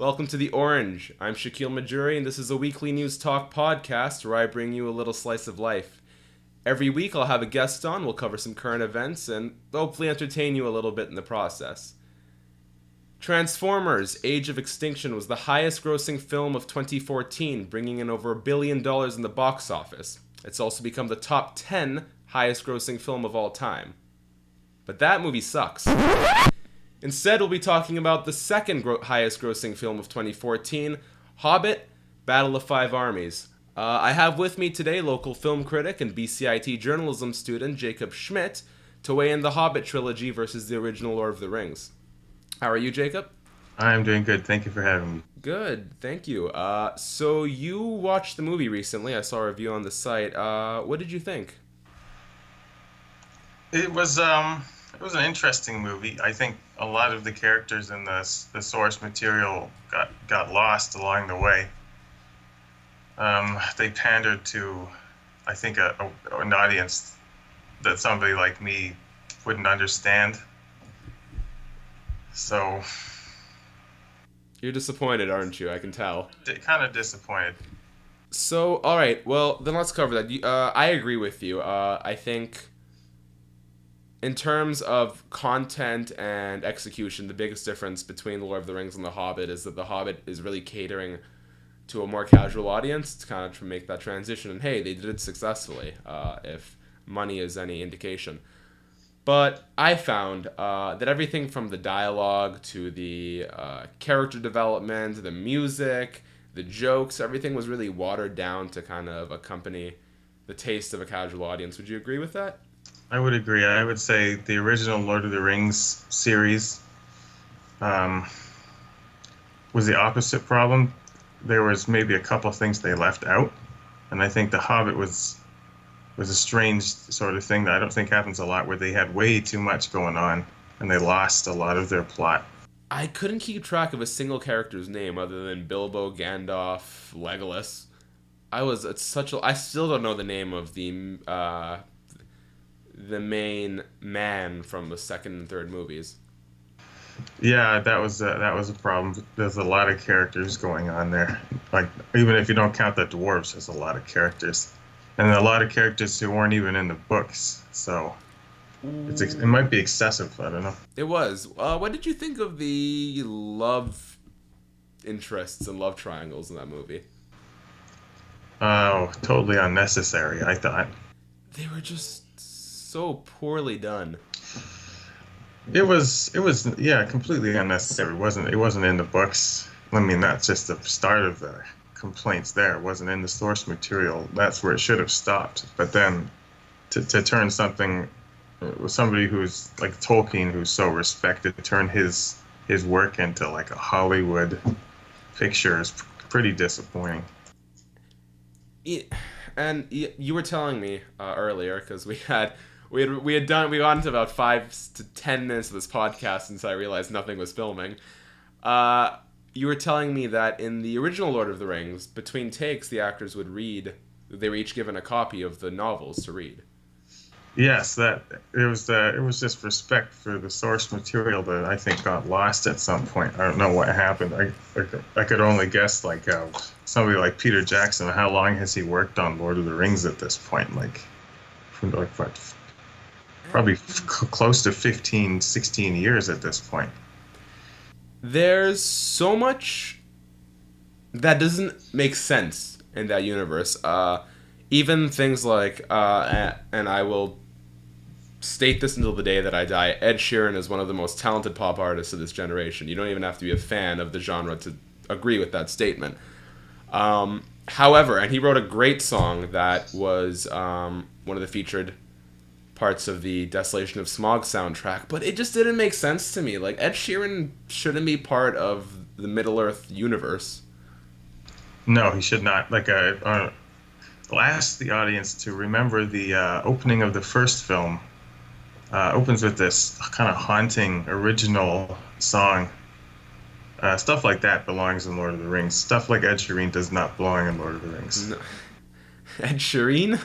Welcome to The Orange. I'm Shakiel Mahjouri, and this is a weekly news talk podcast where I bring you a little slice of life. Every week I'll have a guest on, we'll cover some current events, and hopefully entertain you a little bit in the process. Transformers: Age of Extinction was the highest grossing film of 2014, bringing in over $1 billion in the box office. It's also become the top 10 highest grossing film of all time. But that movie sucks. Instead, we'll be talking about the second highest grossing film of 2014, Hobbit, Battle of Five Armies. I have with me today local film critic and BCIT journalism student Jakob Schmidt to weigh in the Hobbit trilogy versus the original Lord of the Rings. How are you, Jakob? I'm doing good. Thank you for having me. Good, thank you. So you watched the movie recently. I saw a review on the site. What did you think? It was an interesting movie. I think a lot of the characters in the source material got lost along the way. They pandered to, I think, an audience that somebody like me wouldn't understand. So You're disappointed, aren't you? I can tell. kind of disappointed. So, all right. Well, then let's cover that. I agree with you. I think in terms of content and execution, the biggest difference between The Lord of the Rings and The Hobbit is that The Hobbit is really catering to a more casual audience to kind of make that transition. And hey, they did it successfully, if money is any indication. But I found that everything from the dialogue to the character development, the music, the jokes, everything was really watered down to kind of accompany the taste of a casual audience. Would you agree with that? I would agree. I would say the original Lord of the Rings series was the opposite problem. There was maybe a couple of things they left out, and I think The Hobbit was a strange sort of thing that I don't think happens a lot, where they had way too much going on and they lost a lot of their plot. I couldn't keep track of a single character's name other than Bilbo, Gandalf, Legolas. I still don't know the name of the main man from the second and third movies. Yeah, that was a problem. There's a lot of characters going on there. Like, even if you don't count the dwarves, there's a lot of characters, and a lot of characters who weren't even in the books. So it might be excessive. I don't know. It was. What did you think of the love interests and love triangles in that movie? Oh, totally unnecessary, I thought. They were just so poorly done. It was yeah, completely unnecessary. It wasn't in the books. I mean, that's just the start of the complaints there. It wasn't in the source material. That's where it should have stopped. But then to turn something with somebody who's like Tolkien, who's so respected, to turn his work into like a Hollywood picture is pretty disappointing. And you were telling me earlier, because we got into about 5 to 10 minutes of this podcast since I realized nothing was filming. You were telling me that in the original Lord of the Rings, between takes, the actors would read. They were each given a copy of the novels to read. Yes, it was just respect for the source material that I think got lost at some point. I don't know what happened. I could only guess, like, somebody like Peter Jackson. How long has he worked on Lord of the Rings at this point? Probably close to 15, 16 years at this point. There's so much that doesn't make sense in that universe. Even things like, and I will state this until the day that I die, Ed Sheeran is one of the most talented pop artists of this generation. You don't even have to be a fan of the genre to agree with that statement. However, and he wrote a great song that was one of the featured parts of the Desolation of Smog soundtrack, but it just didn't make sense to me. Like, Ed Sheeran shouldn't be part of the Middle-earth universe. No, he should not. I'll ask the audience to remember the opening of the first film. Opens with this kind of haunting original song. Stuff like that belongs in Lord of the Rings. Stuff like Ed Sheeran does not belong in Lord of the Rings. No. Ed Sheeran? Did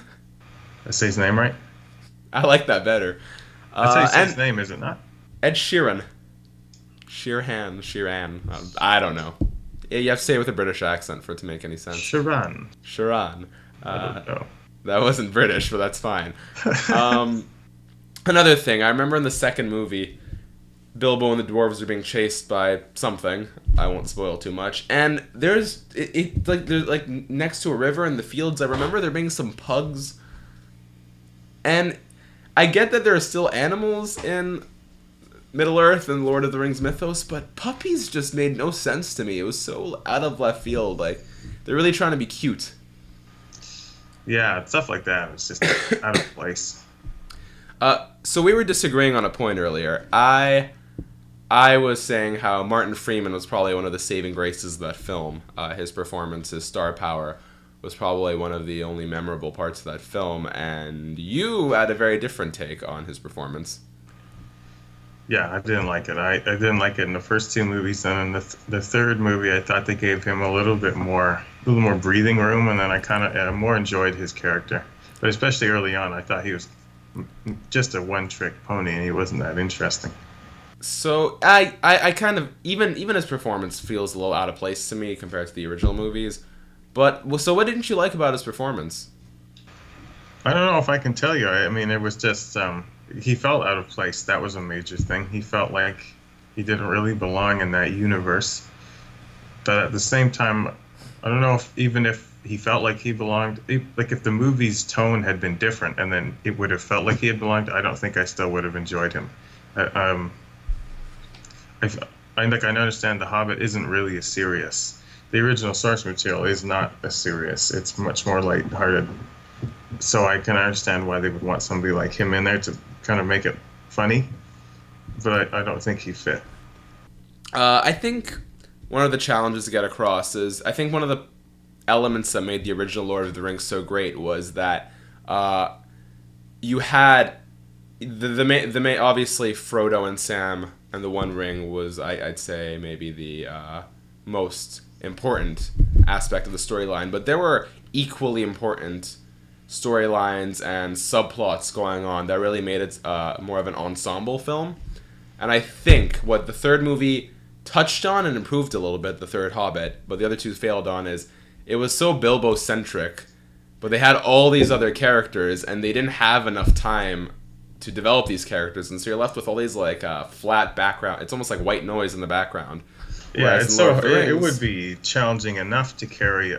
I say his name right? I like that better. That's how you say his name, is it not? Ed Sheeran. Sheeran. I don't know. Yeah, you have to say it with a British accent for it to make any sense. Sharon. Sharon. I don't know. That wasn't British, but that's fine. Another thing, I remember in the second movie, Bilbo and the dwarves are being chased by something. I won't spoil too much. And there's next to a river in the fields. I remember there being some pugs. And I get that there are still animals in Middle Earth and Lord of the Rings mythos, but puppies just made no sense to me. It was so out of left field. Like, they're really trying to be cute. Yeah, stuff like that. It's just out of place. So we were disagreeing on a point earlier. I was saying how Martin Freeman was probably one of the saving graces of that film. His performance, his star power, was probably one of the only memorable parts of that film. And you had a very different take on his performance. Yeah, I didn't like it. I didn't like it in the first two movies, and in the third movie, I thought they gave him a little more breathing room, and then I more enjoyed his character. But especially early on, I thought he was just a one-trick pony, and he wasn't that interesting. So I kind of even his performance feels a little out of place to me compared to the original movies. But so what didn't you like about his performance? I don't know if I can tell you. I mean, it was just he felt out of place. That was a major thing. He felt like he didn't really belong in that universe. But at the same time, I don't know if he felt like he belonged. Like if the movie's tone had been different, and then it would have felt like he had belonged, I don't think I still would have enjoyed him. I understand The Hobbit isn't really as serious. The original source material is not as serious. It's much more lighthearted. So I can understand why they would want somebody like him in there to kind of make it funny. But I don't think he fit. I think one of the challenges to get across is I think one of the elements that made the original Lord of the Rings so great was that you had the main obviously Frodo and Sam and the One Ring was I'd say maybe the most important aspect of the storyline, but there were equally important storylines and subplots going on that really made it more of an ensemble film. And I think what the third movie touched on and improved a little bit, the third Hobbit, but the other two failed on, is it was so Bilbo-centric, but they had all these other characters, and they didn't have enough time to develop these characters, and so you're left with all these like flat background. It's almost like white noise in the background. Yeah, it would be challenging enough to carry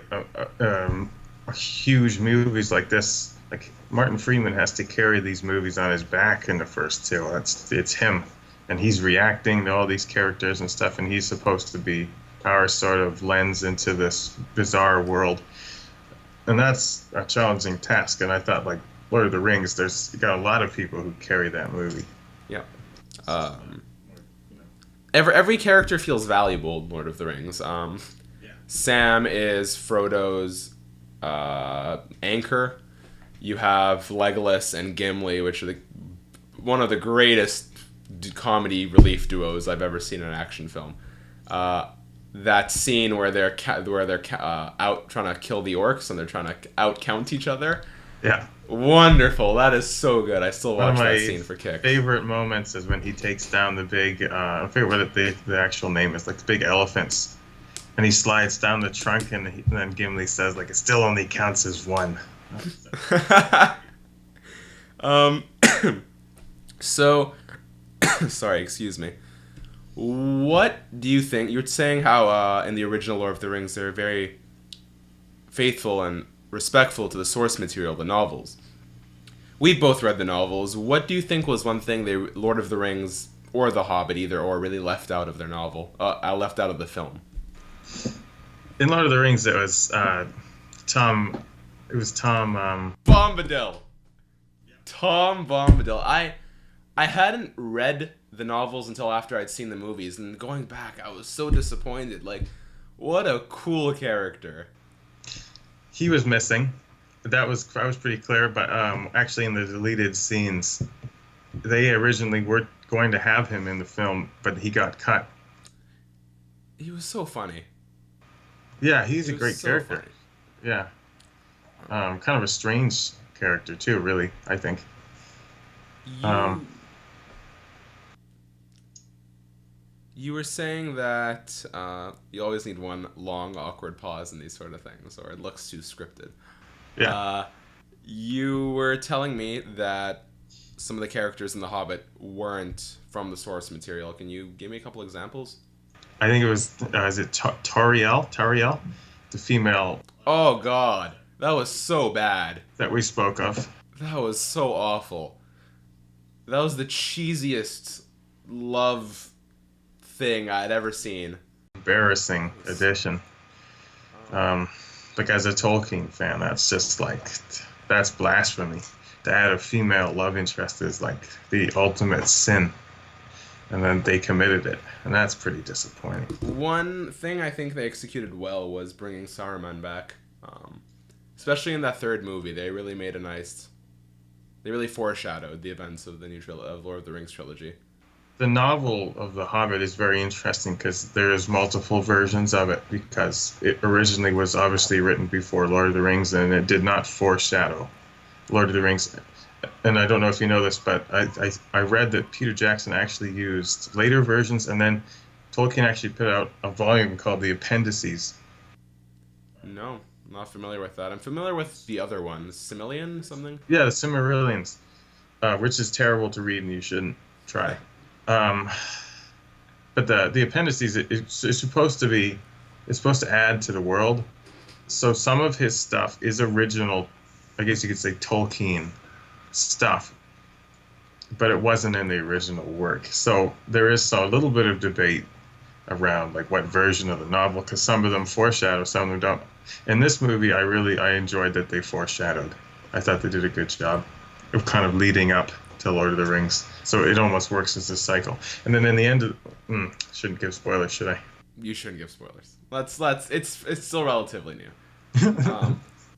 huge movies like this. Like Martin Freeman has to carry these movies on his back in the first two. It's him, and he's reacting to all these characters and stuff, and he's supposed to be our sort of lens into this bizarre world, and that's a challenging task. And I thought, like Lord of the Rings, you got a lot of people who carry that movie. Yeah. Every character feels valuable in Lord of the Rings. Sam is Frodo's anchor. You have Legolas and Gimli, which are one of the greatest comedy relief duos I've ever seen in an action film. That scene where they're out trying to kill the orcs and they're trying to out count each other. Yeah. Wonderful. That is so good. I still watch that scene for kicks. Favorite moments is when he takes down the big, I forget what the actual name is, like the big elephants. And he slides down the trunk, and then Gimli says, like, it still only counts as one. So, sorry, excuse me. What do you think? You were saying how in the original Lord of the Rings they're very faithful and respectful to the source material, the novels. We've both read the novels. What do you think was one thing Lord of the Rings or The Hobbit, either or, really left out of their novel, left out of the film? In Lord of the Rings, it was Tom. It was Tom. Bombadil. Tom Bombadil. I hadn't read the novels until after I'd seen the movies, and going back, I was so disappointed. Like, what a cool character. He was missing. I was pretty clear, but actually in the deleted scenes, they originally were going to have him in the film, but he got cut. He was so funny. Yeah, he's a great so character. Funny. Yeah. Kind of a strange character too, really, I think. You were saying that you always need one long, awkward pause in these sort of things, or it looks too scripted. Yeah, Uh, you were telling me that some of the characters in The Hobbit weren't from the source material. Can you give me a couple examples? I think it was is it Tariel, the female Oh, God. That was so bad. that we spoke of. That was so awful. That was the cheesiest love thing I'd ever seen. Embarrassing addition. Like as a Tolkien fan, that's just like that's blasphemy. To add a female love interest is like the ultimate sin, and then they committed it, and that's pretty disappointing. One thing I think they executed well was bringing Saruman back. Especially in that third movie, they really made a nice. They really foreshadowed the events of the new of Lord of the Rings trilogy. The novel of The Hobbit is very interesting because there's multiple versions of it because it originally was obviously written before Lord of the Rings and it did not foreshadow Lord of the Rings. And I don't know if you know this, but I read that Peter Jackson actually used later versions and then Tolkien actually put out a volume called The Appendices. No, I'm not familiar with that. I'm familiar with the other one, Similian something. Yeah, the Silmarillions, which is terrible to read and you shouldn't try. Um, but the appendices it's supposed to be it's supposed to add to the world. So some of his stuff is original, I guess you could say Tolkien stuff, but it wasn't in the original work. So there is a little bit of debate around like what version of the novel, because some of them foreshadow, some of them don't. In this movie, I enjoyed that they foreshadowed. I thought they did a good job of kind of leading up to Lord of the Rings. So it almost works as a cycle. And then in the end, shouldn't give spoilers, should I? You shouldn't give spoilers. Let's. It's still relatively new.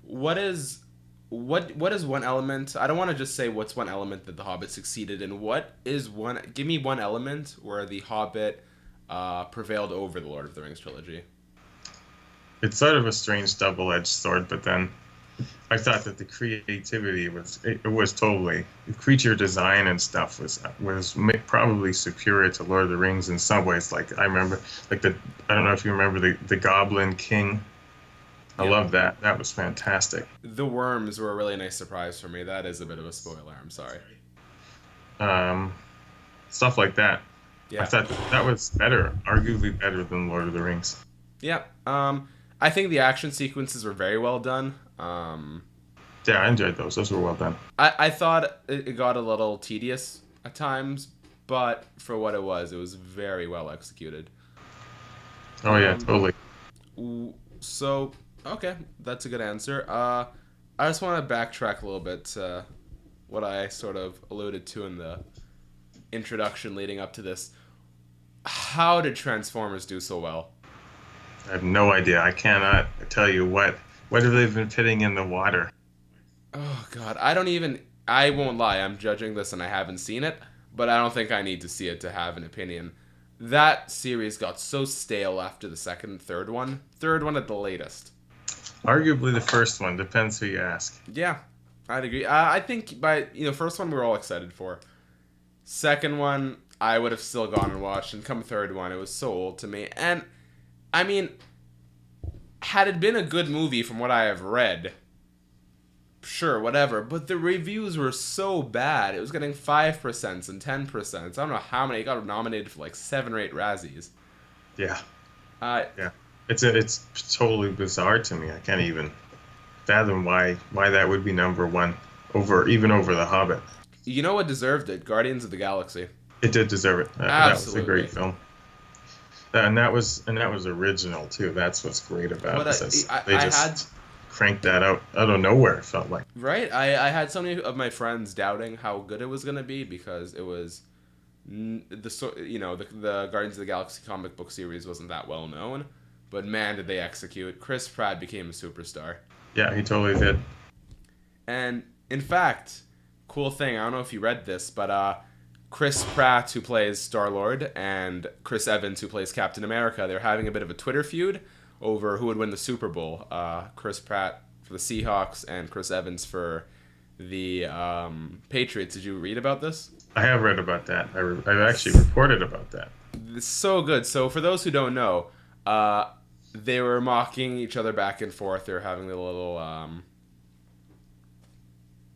What is one element? I don't want to just say what's one element that The Hobbit succeeded in. What is one? Give me one element where The Hobbit prevailed over the Lord of the Rings trilogy. It's sort of a strange double-edged sword, but then I thought that the creativity was totally the creature design and stuff was probably superior to Lord of the Rings in some ways. Like I remember, like I don't know if you remember the Goblin King. I love that. That was fantastic. The worms were a really nice surprise for me. That is a bit of a spoiler. I'm sorry. Stuff like that. Yeah. I thought that was better, arguably better than Lord of the Rings. Yeah. I think the action sequences were very well done. Yeah, I enjoyed those. Those were well done. I thought it got a little tedious at times, but for what it was very well executed. Oh yeah, totally. So, okay, that's a good answer. I just want to backtrack a little bit to what I sort of alluded to in the introduction leading up to this. How did Transformers do so well? I have no idea. I cannot tell you what have they been pitting in the water. Oh God, I won't lie. I'm judging this and I haven't seen it, but I don't think I need to see it to have an opinion. That series got so stale after the second and third one. Third one at the latest. Arguably the first one. Depends who you ask. Yeah, I'd agree. I think first one we were all excited for. Second one, I would have still gone and watched, and come third one, it was so old to me. And I mean, had it been a good movie from what I have read, sure, whatever. But the reviews were so bad. It was getting 5% and 10%. I don't know how many. It got nominated for like 7 or 8 Razzies. Yeah. Yeah. It's totally bizarre to me. I can't even fathom why that would be number one over The Hobbit. You know what deserved it? Guardians of the Galaxy. It did deserve it. Absolutely. That was a great film. And that was original too. That's what's great about it. They just cranked that out of nowhere. It felt like. Right. I had so many of my friends doubting how good it was gonna be because it was the Guardians of the Galaxy comic book series wasn't that well known, but man did they execute. Chris Pratt became a superstar. Yeah, he totally did. And in fact, cool thing. I don't know if you read this, but Chris Pratt, who plays Star-Lord, and Chris Evans, who plays Captain America, they're having a bit of a Twitter feud over who would win the Super Bowl. Chris Pratt for the Seahawks and Chris Evans for the Patriots. Did you read about this? I have read about that. I've actually reported about that. It's so good. So for those who don't know, they were mocking each other back and forth. They were having a little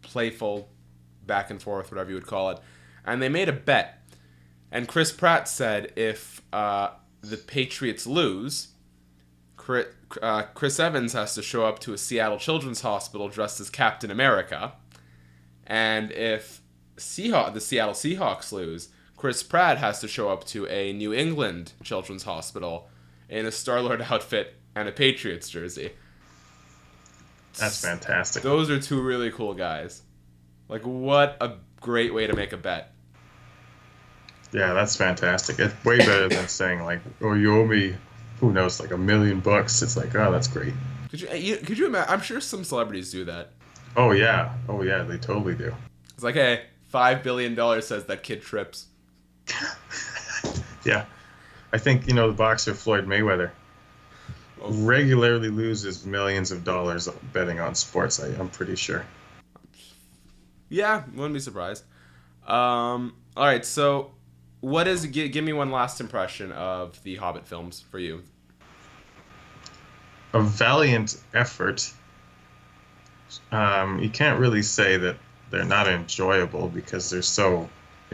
playful back and forth, whatever you would call it. And they made a bet. And Chris Pratt said if the Patriots lose, Chris Evans has to show up to a Seattle Children's Hospital dressed as Captain America. And if the Seattle Seahawks lose, Chris Pratt has to show up to a New England Children's Hospital in a Star-Lord outfit and a Patriots jersey. That's fantastic. Those are two really cool guys. Like, what a great way to make a bet. Yeah, that's fantastic. It's way better than saying, like, oh, you owe me, who knows, like $1 million. It's like, oh, that's great. Could you imagine? I'm sure some celebrities do that. Oh, yeah. Oh, yeah, they totally do. It's like, hey, $5 billion says that kid trips. Yeah. I think, the boxer Floyd Mayweather regularly loses millions of dollars betting on sports, I'm pretty sure. Yeah, wouldn't be surprised. All right, so give me one last impression of the Hobbit films for you. A valiant effort. You can't really say that they're not enjoyable because it's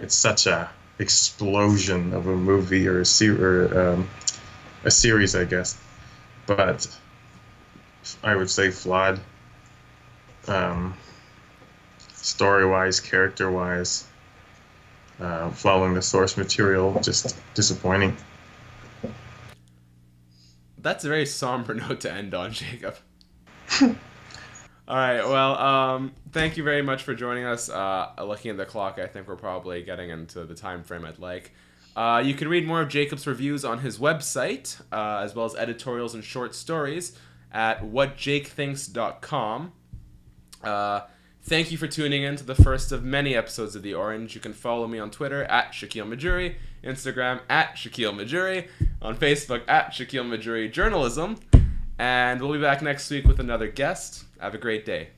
such a explosion of a movie or a series, I guess. But I would say flawed, story-wise, character-wise, following the source material, just disappointing. That's a very somber note to end on, Jacob. All right, well, thank you very much for joining us. Looking at the clock, I think we're probably getting into the time frame I'd like. You can read more of Jacob's reviews on his website, as well as editorials and short stories at whatjakethinks.com. Thank you for tuning in to the first of many episodes of The Orange. You can follow me on Twitter at Shakiel Mahjouri, Instagram at Shakiel Mahjouri, on Facebook at Shakiel Mahjouri Journalism. And we'll be back next week with another guest. Have a great day.